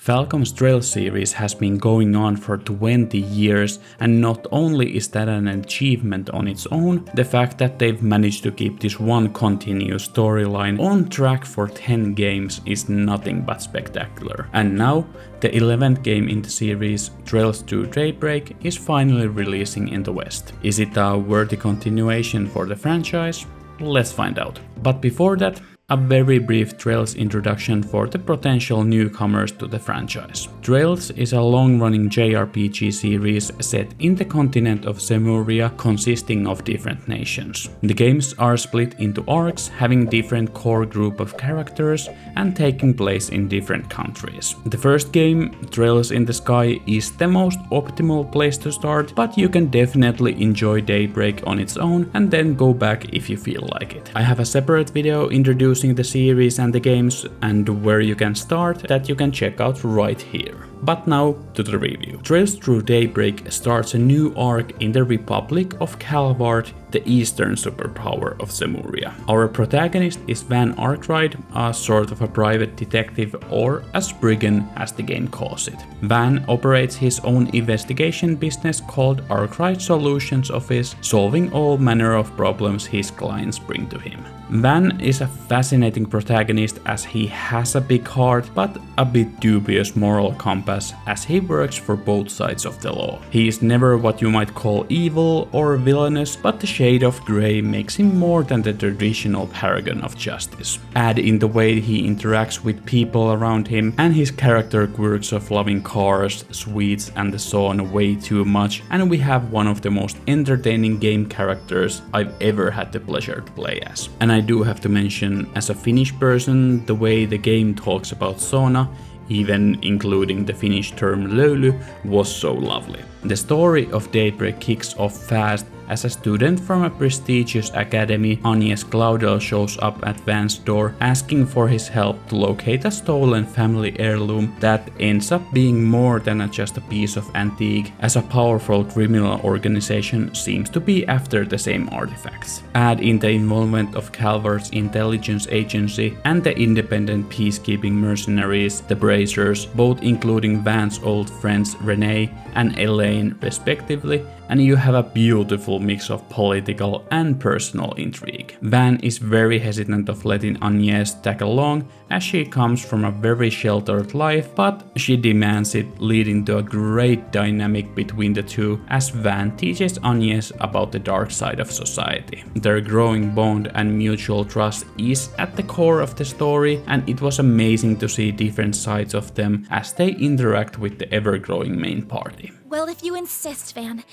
Falcom's Trails series has been going on for 20 years, and not only is that an achievement on its own, the fact that they've managed to keep this one continuous storyline on track for 10 games is nothing but spectacular. And now, the 11th game in the series, Trails Through Daybreak, is finally releasing in the West. Is it a worthy continuation for the franchise? Let's find out. But before that, a very brief Trails introduction for the potential newcomers to the franchise. Trails is a long-running JRPG series set in the continent of Zemuria, consisting of different nations. The games are split into arcs, having different core group of characters and taking place in different countries. The first game, Trails in the Sky, is the most optimal place to start, but you can definitely enjoy Daybreak on its own and then go back if you feel like it. I have a separate video introducing the series and the games and where you can start that you can check out right here. But now to the review. Trails Through Daybreak starts a new arc in the Republic of Calvard, the eastern superpower of Zemuria. Our protagonist is Van Arkwright, a sort of a private detective, or a Spriggan as the game calls it. Van operates his own investigation business called Arkwright Solutions Office, solving all manner of problems his clients bring to him. Van is a fascinating protagonist as he has a big heart but a bit dubious moral compass as he works for both sides of the law. He is never what you might call evil or villainous, but the shade of grey makes him more than the traditional paragon of justice. Add in the way he interacts with people around him and his character quirks of loving cars, sweets and so on way too much, and we have one of the most entertaining game characters I've ever had the pleasure to play as. And I do have to mention, as a Finnish person, the way the game talks about Sona, even including the Finnish term löyly, was so lovely. The story of Daybreak kicks off fast as a student from a prestigious academy, Agnes Claudel, shows up at Van's door asking for his help to locate a stolen family heirloom that ends up being more than just a piece of antique, as a powerful criminal organization seems to be after the same artifacts. Add in the involvement of Calvard's intelligence agency and the independent peacekeeping mercenaries, the Bracers, both including Van's old friends Renee and Elaine respectively, and you have a beautiful mix of political and personal intrigue. Van is very hesitant of letting Agnes tag along as she comes from a very sheltered life, but she demands it, leading to a great dynamic between the two as Van teaches Agnes about the dark side of society. Their growing bond and mutual trust is at the core of the story, and it was amazing to see different sides of them as they interact with the ever-growing main party. Well, if you insist, Van,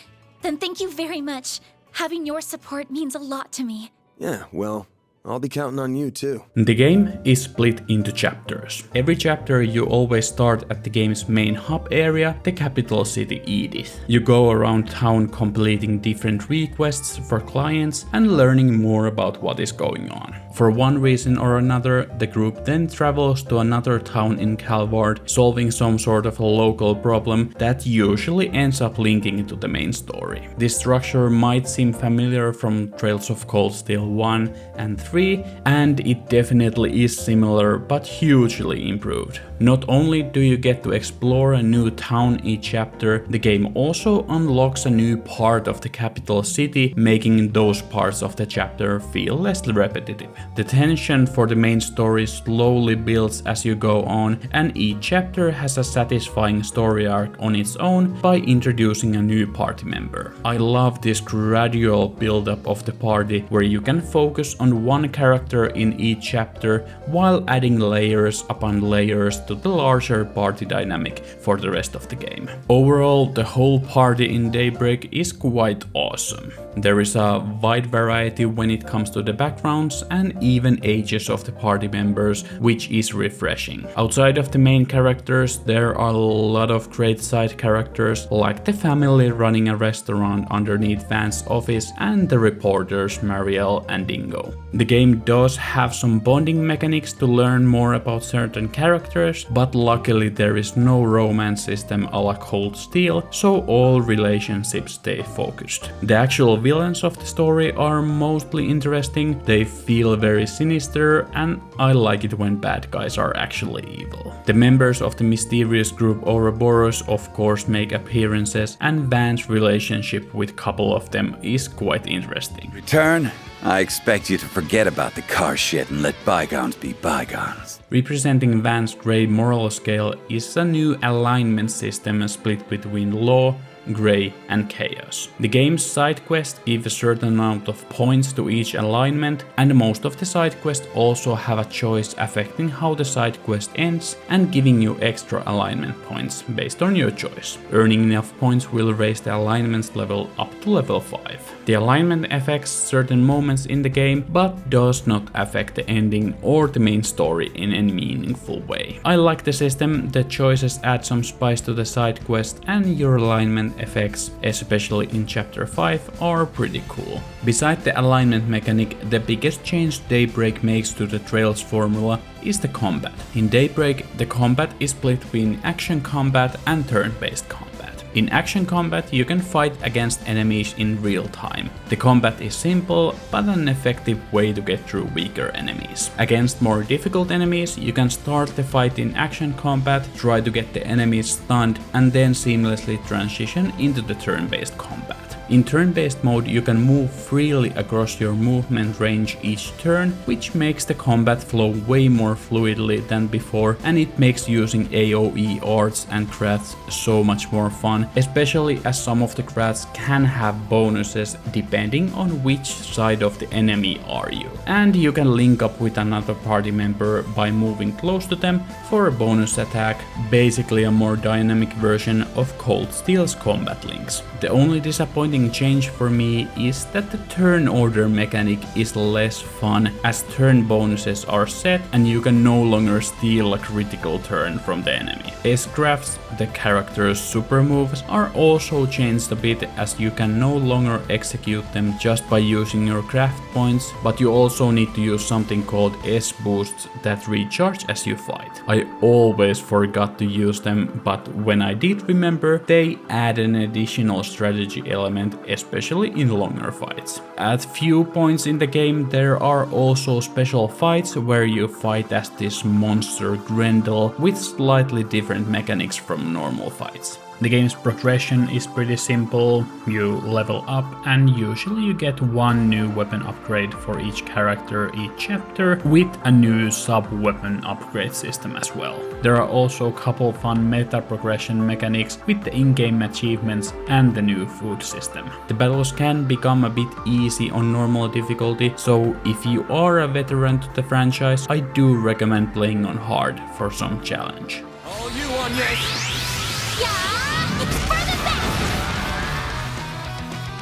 then thank you very much. Having your support means a lot to me. Yeah, well, I'll be counting on you too. The game is split into chapters. Every chapter you always start at the game's main hub area, the capital city Edith. You go around town completing different requests for clients and learning more about what is going on. For one reason or another, the group then travels to another town in Calvard, solving some sort of a local problem that usually ends up linking to the main story. This structure might seem familiar from Trails of Cold Steel 1 and 3, and it definitely is similar but hugely improved. Not only do you get to explore a new town each chapter, the game also unlocks a new part of the capital city, making those parts of the chapter feel less repetitive. The tension for the main story slowly builds as you go on, and each chapter has a satisfying story arc on its own by introducing a new party member. I love this gradual build-up of the party where you can focus on one character in each chapter while adding layers upon layers to the larger party dynamic for the rest of the game. Overall, the whole party in Daybreak is quite awesome. There is a wide variety when it comes to the backgrounds and even ages of the party members, which is refreshing. Outside of the main characters, there are a lot of great side characters, like the family running a restaurant underneath Van's office and the reporters Marielle and Dingo. The game does have some bonding mechanics to learn more about certain characters, but luckily there is no romance system a la Cold Steel, so all relationships stay focused. The actual villains of the story are mostly interesting, they feel very sinister, and I like it when bad guys are actually evil. The members of the mysterious group Ouroboros of course make appearances, and Van's relationship with couple of them is quite interesting. Return? I expect you to forget about the car shit and let bygones be bygones. Representing Van's grey moral scale is a new alignment system split between law, grey and chaos. The game's side quests give a certain amount of points to each alignment, and most of the side quests also have a choice affecting how the side quest ends and giving you extra alignment points based on your choice. Earning enough points will raise the alignment's level up to level 5. The alignment affects certain moments in the game, but does not affect the ending or the main story in any meaningful way. I like the system, the choices add some spice to the side quest, and your alignment effects, especially in chapter 5, are pretty cool. Beside the alignment mechanic, the biggest change Daybreak makes to the Trails formula is the combat. In Daybreak, the combat is split between action combat and turn-based combat. In action combat, you can fight against enemies in real time. The combat is simple, but an effective way to get through weaker enemies. Against more difficult enemies, you can start the fight in action combat, try to get the enemies stunned, and then seamlessly transition into the turn-based combat. In turn-based mode, you can move freely across your movement range each turn, which makes the combat flow way more fluidly than before, and it makes using AoE arts and crafts so much more fun, especially as some of the crafts can have bonuses depending on which side of the enemy are you. And you can link up with another party member by moving close to them for a bonus attack, basically a more dynamic version of Cold Steel's combat links. The only disappointing change for me is that the turn order mechanic is less fun, as turn bonuses are set and you can no longer steal a critical turn from the enemy. S-crafts, the character's super moves, are also changed a bit, as you can no longer execute them just by using your craft points, but you also need to use something called S-boosts that recharge as you fight. I always forgot to use them, but when I did remember, they add an additional strategy element, especially in longer fights. At few points in the game, there are also special fights where you fight as this monster Grendel with slightly different mechanics from normal fights. The game's progression is pretty simple. You level up and usually you get one new weapon upgrade for each character each chapter, with a new sub-weapon upgrade system as well. There are also a couple fun meta progression mechanics with the in-game achievements and the new food system. The battles can become a bit easy on normal difficulty, so if you are a veteran to the franchise, I do recommend playing on hard for some challenge. All you on this!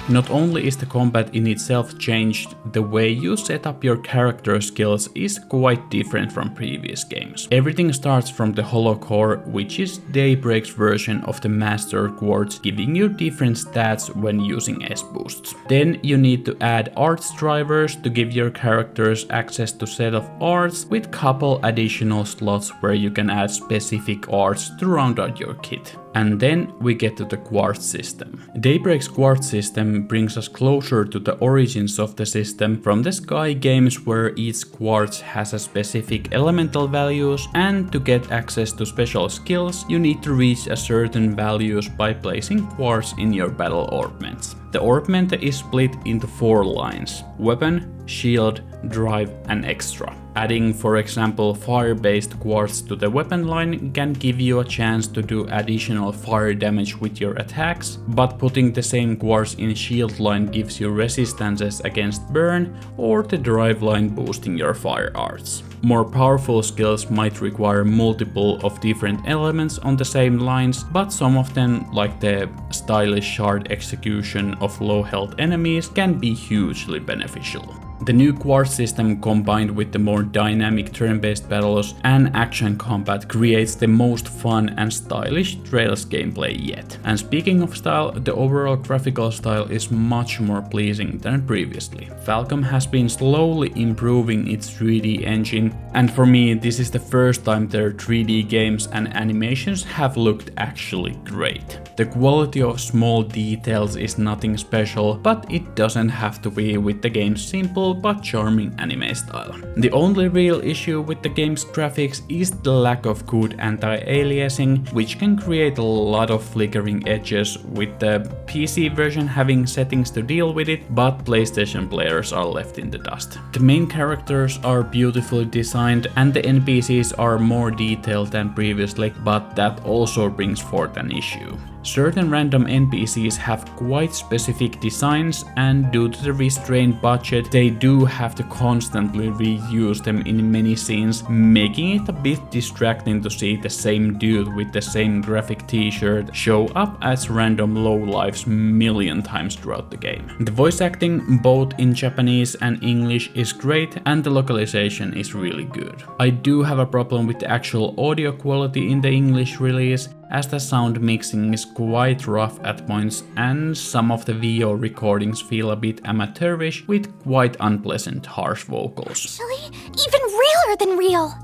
Not only is the combat in itself changed, the way you set up your character skills is quite different from previous games. Everything starts from the Hollow Core, which is Daybreak's version of the Master Quartz, giving you different stats when using S-boosts. Then you need to add arts drivers to give your characters access to set of arts, with couple additional slots where you can add specific arts to round out your kit. And then we get to the quartz system. Daybreak's quartz system brings us closer to the origins of the system from the Sky games, where each quartz has a specific elemental values, and to get access to special skills you need to reach a certain values by placing quartz in your battle orbments. The orbment is split into 4 lines: weapon, shield, drive and extra. Adding, for example, fire-based quartz to the weapon line can give you a chance to do additional fire damage with your attacks, but putting the same quartz in shield line gives you resistances against burn, or the drive line boosting your fire arts. More powerful skills might require multiple of different elements on the same lines, but some of them, like the stylish shard execution of low health enemies, can be hugely beneficial. The new quartz system combined with the more dynamic turn-based battles and action combat creates the most fun and stylish Trails gameplay yet. And speaking of style, the overall graphical style is much more pleasing than previously. Falcom has been slowly improving its 3D engine, and for me this is the first time their 3D games and animations have looked actually great. The quality of small details is nothing special, but it doesn't have to be with the game's simple but charming anime style. The only real issue with the game's graphics is the lack of good anti-aliasing, which can create a lot of flickering edges, with the PC version having settings to deal with it, but PlayStation players are left in the dust. The main characters are beautifully designed and the NPCs are more detailed than previously, but that also brings forth an issue. Certain random NPCs have quite specific designs, and due to the restrained budget, they do have to constantly reuse them in many scenes, making it a bit distracting to see the same dude with the same graphic t-shirt show up as random lowlifes million times throughout the game. The voice acting, both in Japanese and English, is great, and the localization is really good. I do have a problem with the actual audio quality in the English release, as the sound mixing is quite rough at points and some of the VO recordings feel a bit amateurish with quite unpleasant harsh vocals. Actually, even realer than real.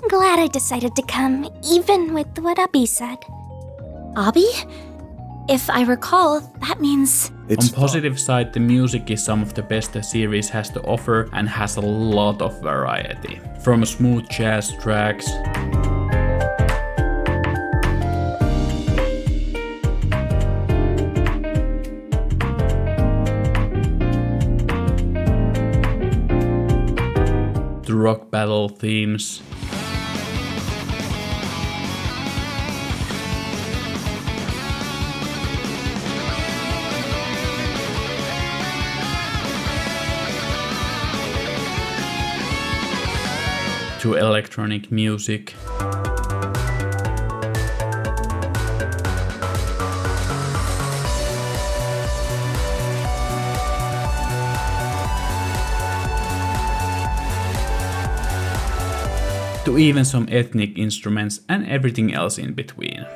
Glad I decided to come, even with what Abi said. Abi? If I recall, that means... On positive side, the music is some of the best the series has to offer and has a lot of variety. From smooth jazz tracks, to rock battle themes, to electronic music, to even some ethnic instruments and everything else in between.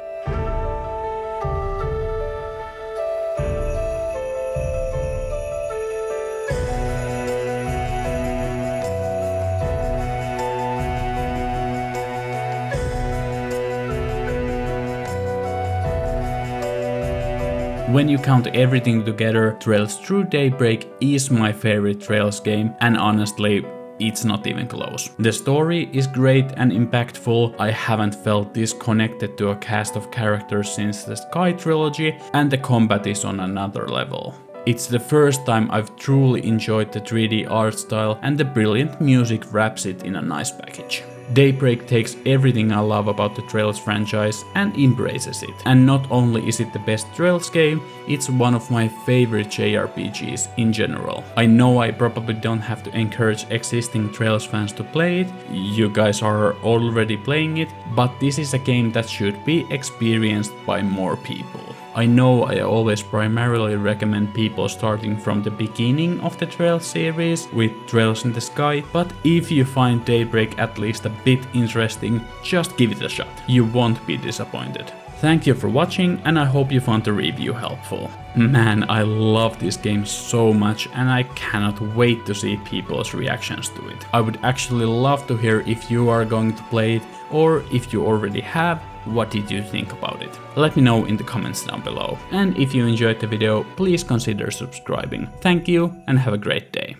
When you count everything together, Trails Through Daybreak is my favorite Trails game, and honestly, it's not even close. The story is great and impactful. I haven't felt this connected to a cast of characters since the Sky trilogy, and the combat is on another level. It's the first time I've truly enjoyed the 3D art style, and the brilliant music wraps it in a nice package. Daybreak takes everything I love about the Trails franchise and embraces it. And not only is it the best Trails game, it's one of my favorite JRPGs in general. I know I probably don't have to encourage existing Trails fans to play it, you guys are already playing it, but this is a game that should be experienced by more people. I know I always primarily recommend people starting from the beginning of the Trails series with Trails in the Sky, but if you find Daybreak at least a bit interesting, just give it a shot. You won't be disappointed. Thank you for watching, and I hope you found the review helpful. Man, I love this game so much, and I cannot wait to see people's reactions to it. I would actually love to hear if you are going to play it, or if you already have, what did you think about it? Let me know in the comments down below. And if you enjoyed the video, please consider subscribing. Thank you and have a great day.